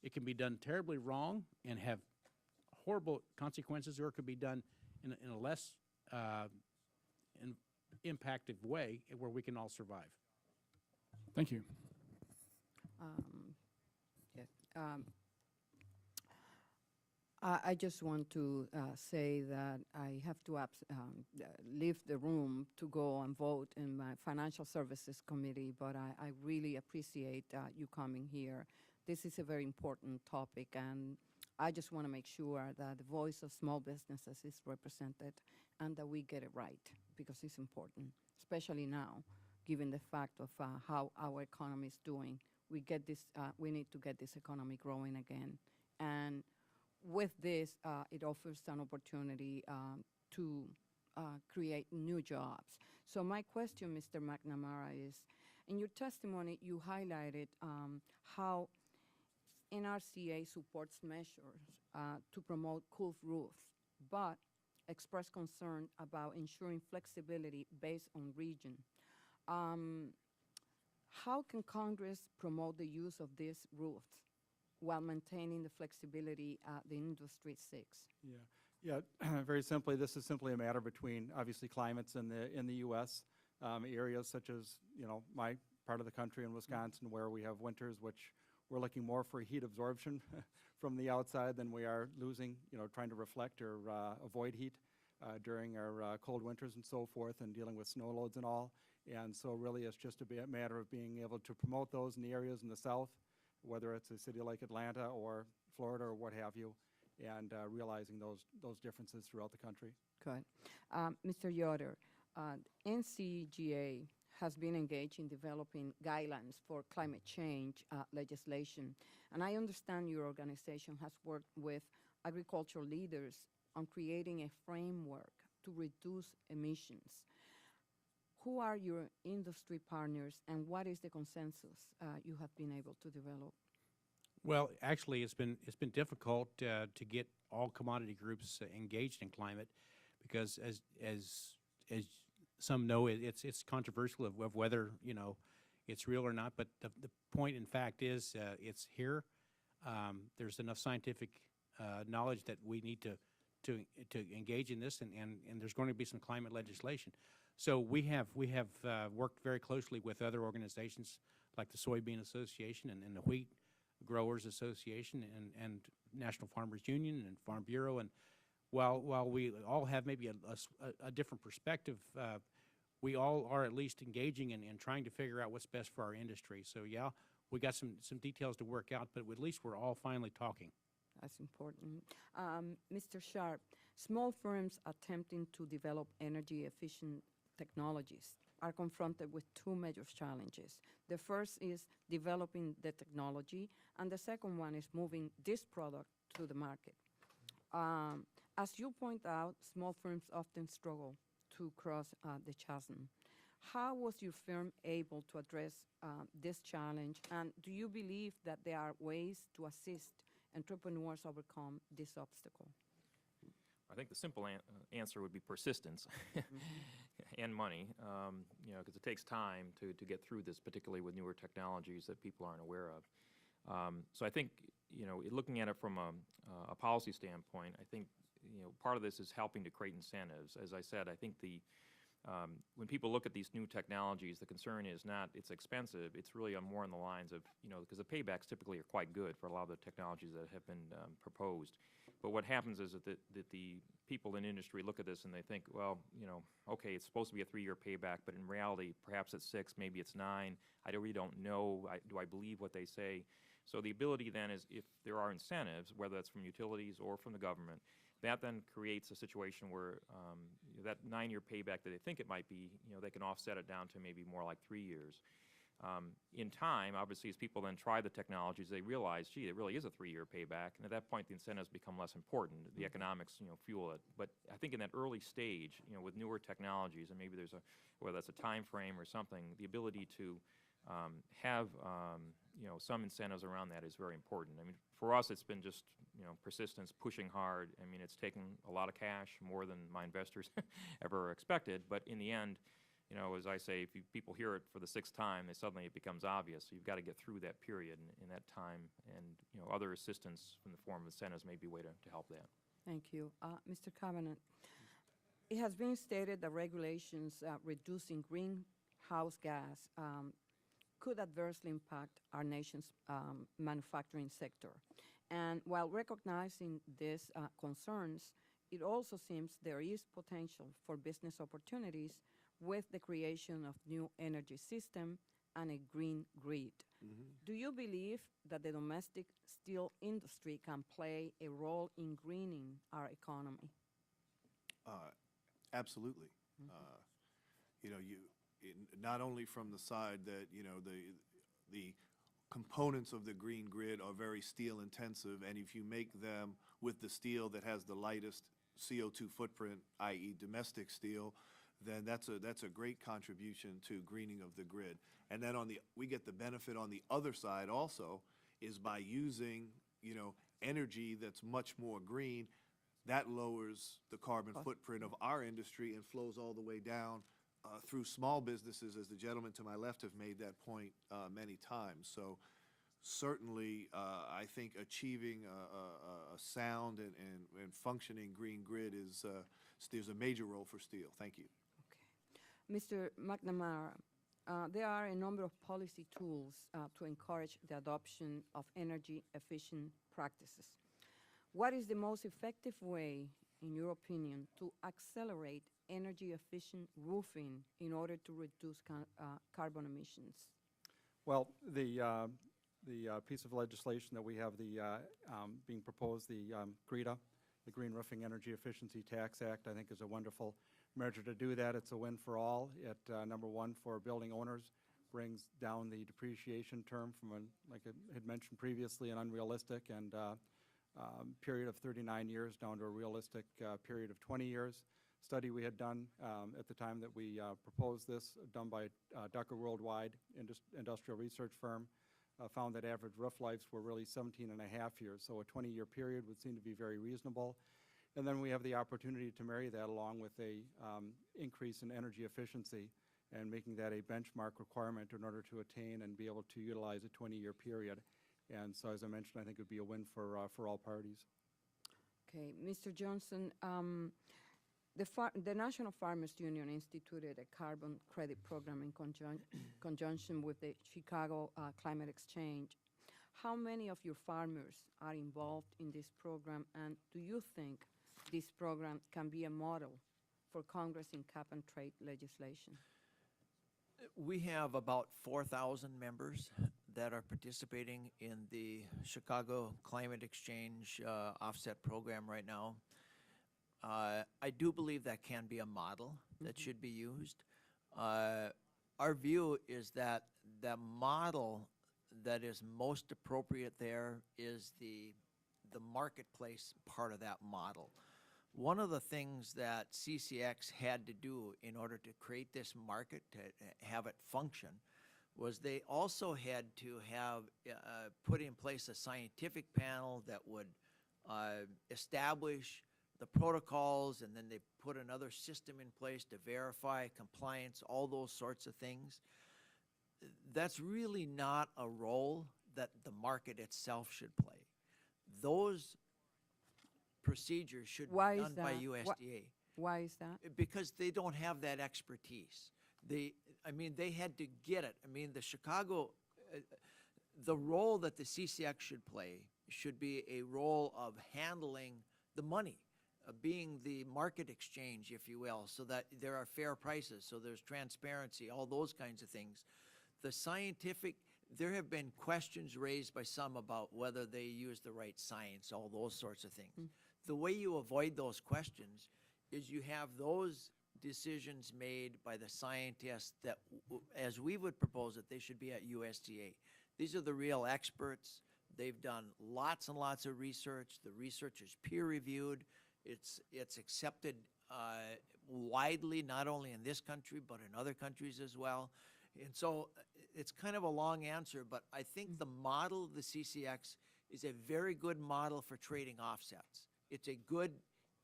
it can be done terribly wrong and have horrible consequences, or it could be done in a less impactive way where we can all survive. Thank you. Yes. I just want to say that I have to leave the room to go and vote in my Financial Services Committee, but I really appreciate you coming here. This is a very important topic, and I just want to make sure that the voice of small businesses is represented and that we get it right, because it's important, especially now, given the fact of how our economy is doing. We need to get this economy growing again. And with this, it offers an opportunity to create new jobs. So my question, Mr. McNamara, is, in your testimony, you highlighted how NRCA supports measures to promote cool roofs, but expressed concern about ensuring flexibility based on region. How can Congress promote the use of these roofs while maintaining the flexibility the industry seeks? Yeah, very simply, this is simply a matter between, obviously, climates in the U.S. Areas such as, my part of the country in Wisconsin, where we have winters which we're looking more for heat absorption from the outside than we are losing, trying to reflect or avoid heat during our cold winters and so forth, and dealing with snow loads and all. And so really it's just a matter of being able to promote those in the areas in the south, whether it's a city like Atlanta or Florida or what have you, and realizing those differences throughout the country. Good. Mr. Yoder, NCGA has been engaged in developing guidelines for climate change legislation, and I understand your organization has worked with agricultural leaders on creating a framework to reduce emissions. Who are your industry partners, and what is the consensus you have been able to develop? Well, actually, it's been difficult to get all commodity groups engaged in climate, because as some know, it's controversial of whether it's real or not. But the point, in fact, is it's here. There's enough scientific knowledge that we need to engage in this, and there's going to be some climate legislation. So we have worked very closely with other organizations like the Soybean Association and the Wheat Growers Association and National Farmers Union and Farm Bureau. And while we all have maybe a different perspective, we all are at least engaging in trying to figure out what's best for our industry. So yeah, we got some details to work out, but at least we're all finally talking. That's important. Mr. Sharp, small firms attempting to develop energy-efficient technologies are confronted with two major challenges. The first is developing the technology, and the second one is moving this product to the market. As you point out, small firms often struggle to cross the chasm. How was your firm able to address this challenge, and do you believe that there are ways to assist entrepreneurs overcome this obstacle? I think the simple answer would be persistence and money, because it takes time to get through this, particularly with newer technologies that people aren't aware of. So I think, looking at it from a policy standpoint, I think, part of this is helping to create incentives. As I said, I think when people look at these new technologies, the concern is not it's expensive. It's really more on the lines of, because the paybacks typically are quite good for a lot of the technologies that have been proposed. But what happens is that the people in industry look at this and they think, well, okay, it's supposed to be a 3-year payback, but in reality, perhaps it's 6, maybe it's 9. I really don't know. Do I believe what they say? So the ability then is, if there are incentives, whether that's from utilities or from the government, that then creates a situation where that 9-year payback that they think it might be, they can offset it down to maybe more like 3 years. In time, obviously, as people then try the technologies, they realize, gee, it really is a 3-year payback, and at that point, the incentives become less important. The economics, fuel it. But I think in that early stage, with newer technologies, and maybe there's whether that's a time frame or something, the ability to have, some incentives around that is very important. I mean, for us, it's been just persistence, pushing hard. I mean, it's taken a lot of cash, more than my investors ever expected. But in the end, as I say, if people hear it for the sixth time, suddenly it becomes obvious. So you've got to get through that period in that time, and other assistance in the form of incentives may be a way to help that. Thank you. Mr. Covenant, it has been stated that regulations reducing greenhouse gas could adversely impact our nation's manufacturing sector. And while recognizing these concerns, it also seems there is potential for business opportunities with the creation of new energy system and a green grid. Do you believe that the domestic steel industry can play a role in greening our economy? Absolutely. Not only from the side that, the components of the green grid are very steel intensive, and if you make them with the steel that has the lightest CO2 footprint, i.e. domestic steel, then that's a great contribution to greening of the grid. And then we get the benefit on the other side also, is by using, energy that's much more green, that lowers the carbon footprint of our industry and flows all the way down through small businesses, as the gentleman to my left have made that point many times. So certainly, I think achieving a sound and functioning green grid there's a major role for steel. Thank you. Okay. Mr. McNamara, there are a number of policy tools to encourage the adoption of energy-efficient practices. What is the most effective way, in your opinion, to accelerate energy-efficient roofing in order to reduce carbon emissions? Well, the piece of legislation that we have being proposed, the GRETA, the Green Roofing Energy Efficiency Tax Act, I think is a wonderful measure to do that. It's a win for all. It, number one, for building owners, brings down the depreciation term from, like I had mentioned previously, an unrealistic and period of 39 years down to a realistic period of 20 years. Study we had done at the time that we proposed this, done by Ducker Worldwide industrial research firm, found that average roof lives were really 17 and a half years, so a 20-year period would seem to be very reasonable. And then we have the opportunity to marry that along with a increase in energy efficiency and making that a benchmark requirement in order to attain and be able to utilize a 20-year period. And so, as I mentioned, I think it would be a win for all parties. Okay, Mr. Johnson, the National Farmers Union instituted a carbon credit program in conjunction with the Chicago Climate Exchange. How many of your farmers are involved in this program, and do you think this program can be a model for Congress in cap-and-trade legislation? We have about 4,000 members that are participating in the Chicago Climate Exchange offset program right now. I do believe that can be a model that should be used. Our view is that the model that is most appropriate there is the marketplace part of that model. One of the things that CCX had to do in order to create this market, to have it function, was they also had to have put in place a scientific panel that would establish the protocols, and then they put another system in place to verify compliance, all those sorts of things. That's really not a role that the market itself should play. Those procedures should be done by USDA. Why is that? Because they don't have that expertise. They had to get it. I mean, the role that the CCX should play should be a role of handling the money, being the market exchange, if you will, so that there are fair prices, so there's transparency, all those kinds of things. There have been questions raised by some about whether they use the right science, all those sorts of things. The way you avoid those questions is you have those decisions made by the scientists that, as we would propose it, they should be at USDA. These are the real experts. They've done lots and lots of research. The research is peer-reviewed. It's accepted widely, not only in this country, but in other countries as well. And so it's kind of a long answer, but I think the model of the CCX is a very good model for trading offsets. It's a good,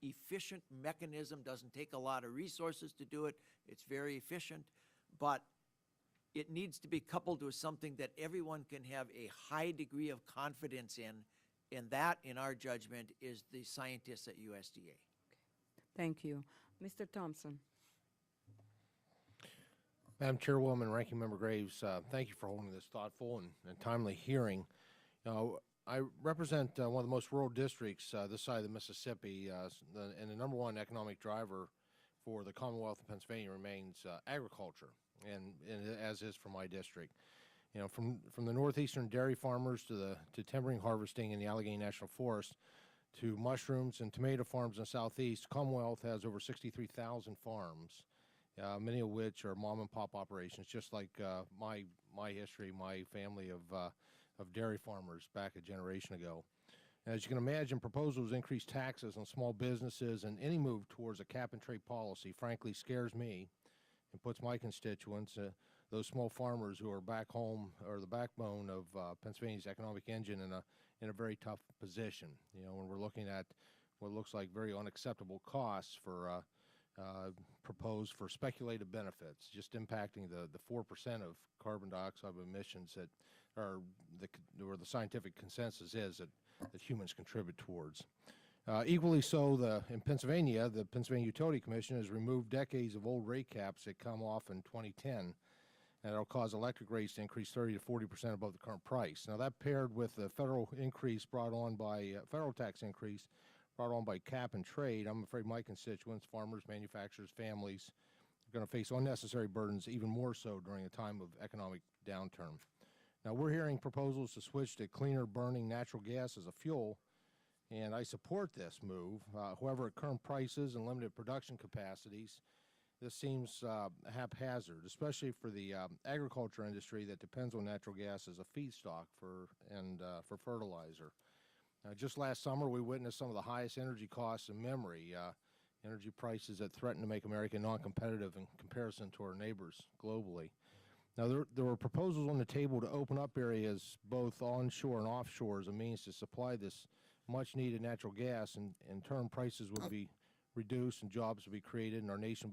efficient mechanism, doesn't take a lot of resources to do it. It's very efficient, but it needs to be coupled with something that everyone can have a high degree of confidence in, and that, in our judgment, is the scientists at USDA. Thank you. Mr. Thompson. Madam Chairwoman, Ranking Member Graves, thank you for holding this thoughtful and timely hearing. I represent one of the most rural districts this side of the Mississippi, and the #1 economic driver for the Commonwealth of Pennsylvania remains agriculture, and as is for my district. You know, from the northeastern dairy farmers to timbering harvesting in the Allegheny National Forest to mushrooms and tomato farms in the southeast, Commonwealth has over 63,000 farms, many of which are mom and pop operations, just like my history, my family of dairy farmers back a generation ago. As you can imagine, proposals to increase taxes on small businesses and any move towards a cap and trade policy frankly scares me and puts my constituents, those small farmers who are back home, or the backbone of Pennsylvania's economic engine, in a very tough position. You know, when we're looking at what looks like very unacceptable costs for proposed for speculative benefits, just impacting the 4% of carbon dioxide emissions that are where the scientific consensus is that humans contribute towards. Equally so, in Pennsylvania, the Pennsylvania Utility Commission has removed decades of old rate caps that come off in 2010, and it'll cause electric rates to increase 30 to 40% above the current price. Now, that paired with the federal increase brought on by federal tax increase brought on by cap and trade, I'm afraid my constituents, farmers, manufacturers, families, are going to face unnecessary burdens, even more so during a time of economic downturn. Now, we're hearing proposals to switch to cleaner burning natural gas as a fuel, and I support this move. However, at current prices and limited production capacities, this seems haphazard, especially for the agriculture industry that depends on natural gas as a feedstock for fertilizer. Just last summer, we witnessed some of the highest energy costs in memory, energy prices that threaten to make America non-competitive in comparison to our neighbors globally. Now, there were proposals on the table to open up areas both onshore and offshore as a means to supply this much-needed natural gas, and in turn, prices would be reduced and jobs would be created, and our nation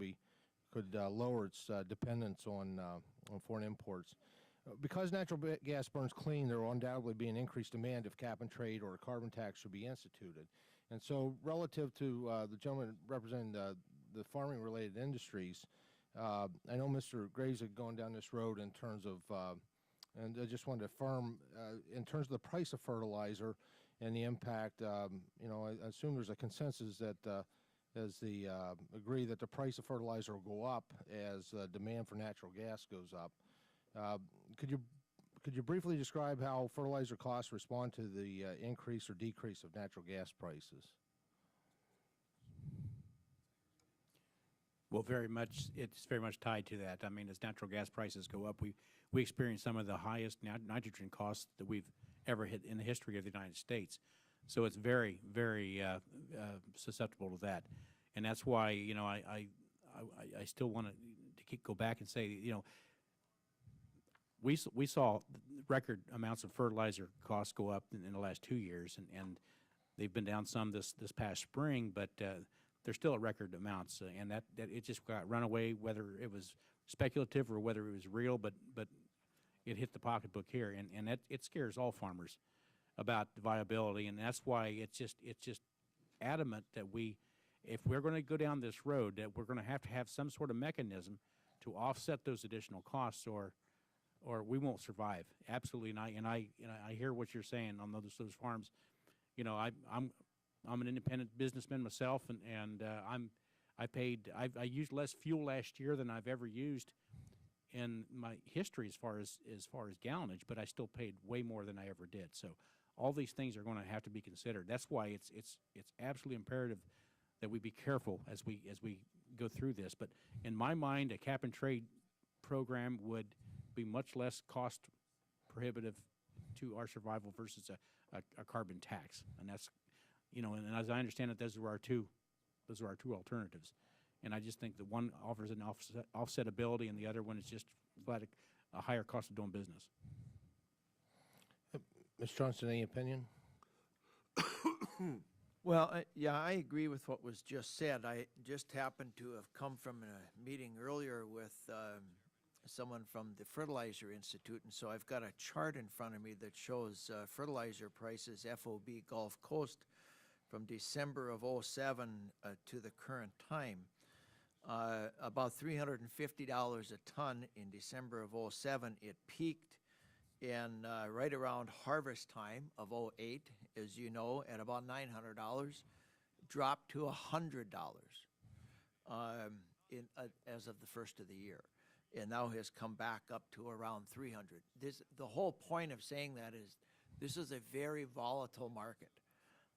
could lower its dependence on foreign imports. Because natural gas burns clean, there will undoubtedly be an increased demand if cap and trade or a carbon tax should be instituted. And so, relative to the gentleman representing the farming-related industries, I know Mr. Graves had gone down this road in terms of, and I just wanted to affirm, in terms of the price of fertilizer and the impact, you know, I assume there's a consensus that agree that the price of fertilizer will go up as demand for natural gas goes up. Could you briefly describe how fertilizer costs respond to the increase or decrease of natural gas prices? Well, it's very much tied to that. I mean, as natural gas prices go up, we experience some of the highest nitrogen costs that we've ever hit in the history of the United States. So it's very, very susceptible to that. And that's why, you know, I still want to go back and say, you know, we saw record amounts of fertilizer costs go up in the last 2 years, and they've been down some this past spring, but they're still at record amounts, and that it just got run away, whether it was speculative or whether it was real, but it hit the pocketbook here, and it scares all farmers about the viability, and that's why it's just adamant that if we're going to go down this road, that we're going to have some sort of mechanism to offset those additional costs, or we won't survive. Absolutely, and I hear what you're saying on those farms. You know, I'm an independent businessman myself, and I used less fuel last year than I've ever used in my history as far as gallonage, but I still paid way more than I ever did. So all these things are going to have to be considered. That's why it's absolutely imperative that we be careful as we go through this. But in my mind, a cap and trade program would be much less cost prohibitive to our survival versus a carbon tax, and that's, you know, and as I understand it, those are our two alternatives, and I just think that one offers an offset ability, and the other one is just flat a higher cost of doing business. Ms. Johnson, any opinion? Well, yeah, I agree with what was just said. I just happened to have come from a meeting earlier with someone from the Fertilizer Institute, and so I've got a chart in front of me that shows fertilizer prices, FOB Gulf Coast, from December of '07 to the current time. About $350 a ton in December of '07. It peaked in right around harvest time of '08, as you know, at about $900, dropped to $100 as of the first of the year, and now has come back up to around 300. The whole point of saying that is this is a very volatile market,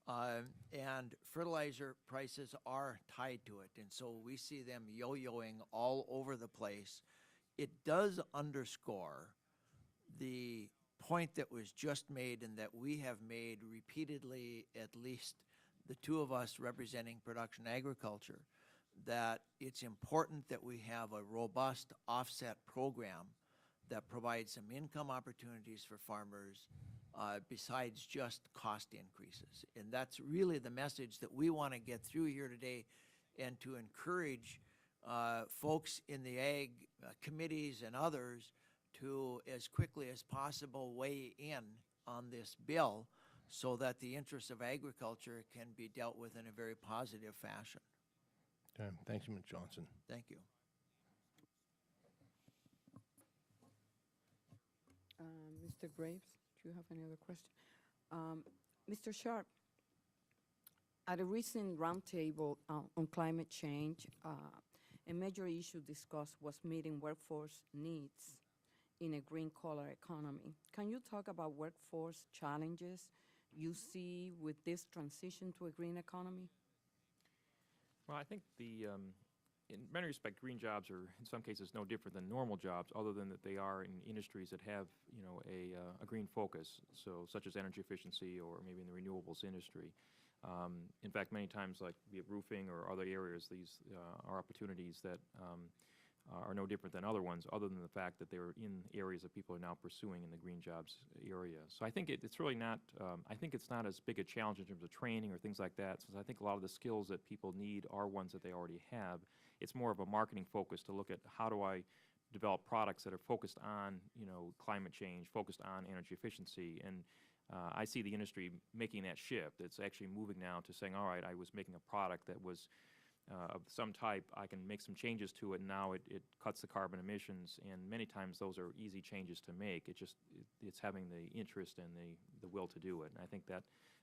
and fertilizer prices are tied to it, and so we see them yo-yoing all over the place. It does underscore the point that was just made and that we have made repeatedly, at least the two of us representing production agriculture, that it's important that we have a robust offset program that provides some income opportunities for farmers besides just cost increases. And that's really the message that we want to get through here today, and to encourage folks in the ag committees and others to, as quickly as possible, weigh in on this bill so that the interests of agriculture can be dealt with in a very positive fashion. Okay, thank you, Mr. Johnson. Thank you. Mr. Graves, do you have any other question? Mr. Sharp, at a recent roundtable on climate change, a major issue discussed was meeting workforce needs in a green-collar economy. Can you talk about workforce challenges you see with this transition to a green economy? Well, I think in many respects, green jobs are in some cases no different than normal jobs, other than that they are in industries that have, you know, a green focus, so such as energy efficiency or maybe in the renewables industry. In fact, many times, like be it roofing or other areas, these are opportunities that are no different than other ones, other than the fact that they're in areas that people are now pursuing in the green jobs area. So I think it's really not, I think it's not as big a challenge in terms of training or things like that, since I think a lot of the skills that people need are ones that they already have. It's more of a marketing focus to look at how do I develop products that are focused on, you know, climate change, focused on energy efficiency. And I see the industry making that shift. It's actually moving now to saying, all right, I was making a product that was of some type, I can make some changes to it, and now it cuts the carbon emissions, and many times those are easy changes to make. It's having the interest and the will to do it, and I think that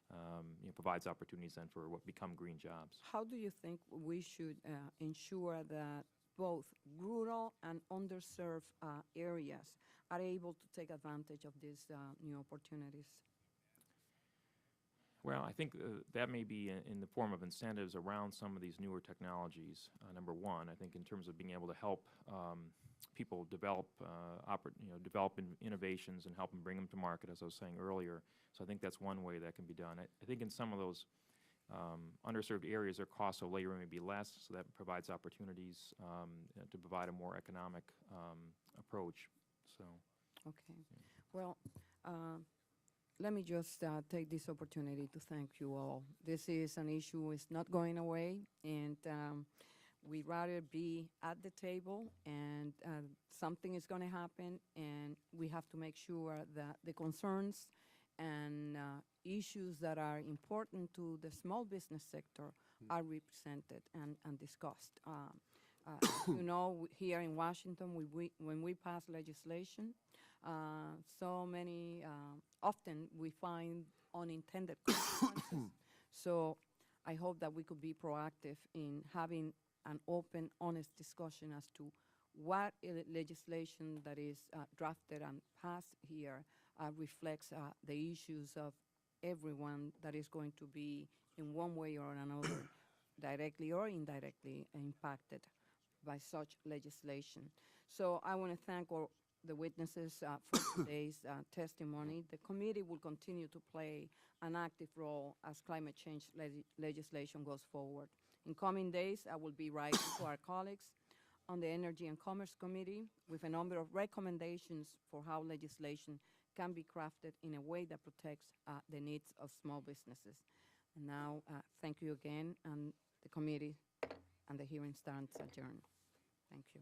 you know, provides opportunities then for what become green jobs. How do you think we should ensure that both rural and underserved areas are able to take advantage of these new opportunities? Well, I think that may be in the form of incentives around some of these newer technologies. Number one, I think in terms of being able to help people develop, develop innovations and help them bring them to market, as I was saying earlier. So I think that's one way that can be done. I think in some of those underserved areas, their cost of labor may be less, so that provides opportunities to provide a more economic approach. So. Okay. Well. Let me just take this opportunity to thank you all. This is an issue that's not going away, and we'd rather be at the table, and something is going to happen, and we have to make sure that the concerns and issues that are important to the small business sector are represented and discussed. You know, here in Washington, when we pass legislation, often we find unintended consequences. So I hope that we could be proactive in having an open, honest discussion as to what legislation that is drafted and passed here reflects the issues of everyone that is going to be in one way or another, directly or indirectly impacted by such legislation. So I want to thank all the witnesses for today's testimony. The committee will continue to play an active role as climate change legislation goes forward. In coming days, I will be writing to our colleagues on the Energy and Commerce Committee with a number of recommendations for how legislation can be crafted in a way that protects the needs of small businesses. And now, thank you again, and the committee and the hearing stands adjourned. Thank you.